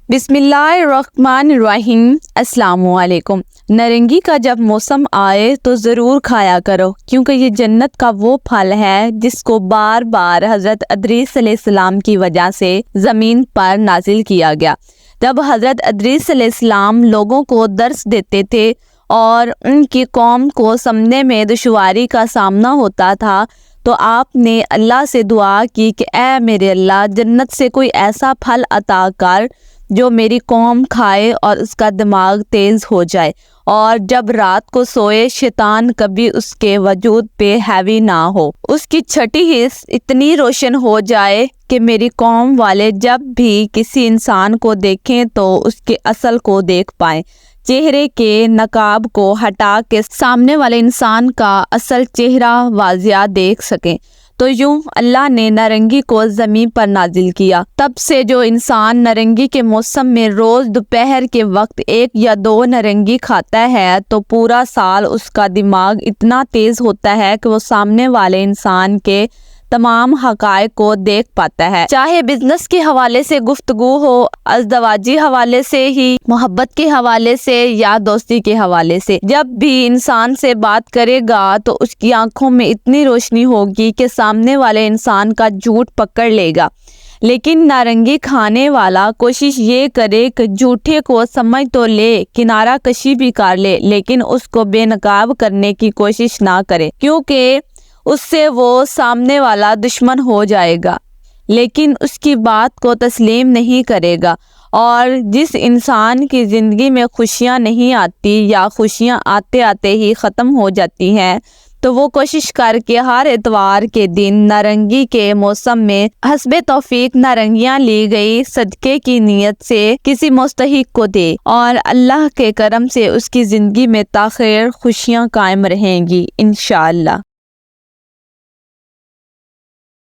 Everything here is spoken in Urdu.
بسم اللہ الرحمن الرحیم۔ السلام علیکم۔ نارنگی کا جب موسم آئے تو ضرور کھایا کرو، کیونکہ یہ جنت کا وہ پھل ہے جس کو بار بار حضرت ادریس علیہ السلام کی وجہ سے زمین پر نازل کیا گیا۔ جب حضرت ادریس علیہ السلام لوگوں کو درس دیتے تھے اور ان کی قوم کو سمجھنے میں دشواری کا سامنا ہوتا تھا تو آپ نے اللہ سے دعا کی کہ اے میرے اللہ، جنت سے کوئی ایسا پھل عطا کر جو میری قوم کھائے اور اس کا دماغ تیز ہو جائے، اور جب رات کو سوئے شیطان کبھی اس کے وجود پہ حاوی نہ ہو، اس کی چھٹی حص اتنی روشن ہو جائے کہ میری قوم والے جب بھی کسی انسان کو دیکھیں تو اس کے اصل کو دیکھ پائیں، چہرے کے نقاب کو ہٹا کے سامنے والے انسان کا اصل چہرہ واضح دیکھ سکیں۔ تو یوں اللہ نے نارنگی کو زمین پر نازل کیا۔ تب سے جو انسان نارنگی کے موسم میں روز دوپہر کے وقت 1 یا 2 نارنگی کھاتا ہے تو پورا سال اس کا دماغ اتنا تیز ہوتا ہے کہ وہ سامنے والے انسان کے تمام حقائق کو دیکھ پاتا ہے، چاہے بزنس کے حوالے سے گفتگو ہو، ازدواجی حوالے سے ہی، محبت کے حوالے سے یا دوستی کے حوالے سے۔ جب بھی انسان سے بات کرے گا تو اس کی آنکھوں میں اتنی روشنی ہوگی کہ سامنے والے انسان کا جھوٹ پکڑ لے گا۔ لیکن نارنگی کھانے والا کوشش یہ کرے کہ جھوٹے کو سمجھ تو لے، کنارہ کشی بھی کر لے، لیکن اس کو بے نقاب کرنے کی کوشش نہ کرے، کیونکہ اس سے وہ سامنے والا دشمن ہو جائے گا، لیکن اس کی بات کو تسلیم نہیں کرے گا۔ اور جس انسان کی زندگی میں خوشیاں نہیں آتی یا خوشیاں آتے آتے ہی ختم ہو جاتی ہیں تو وہ کوشش کر کے ہر اتوار کے دن نارنگی کے موسم میں حسب توفیق نارنگیاں لی گئی صدقے کی نیت سے کسی مستحق کو دے، اور اللہ کے کرم سے اس کی زندگی میں تاخیر خوشیاں قائم رہیں گی انشاءاللہ۔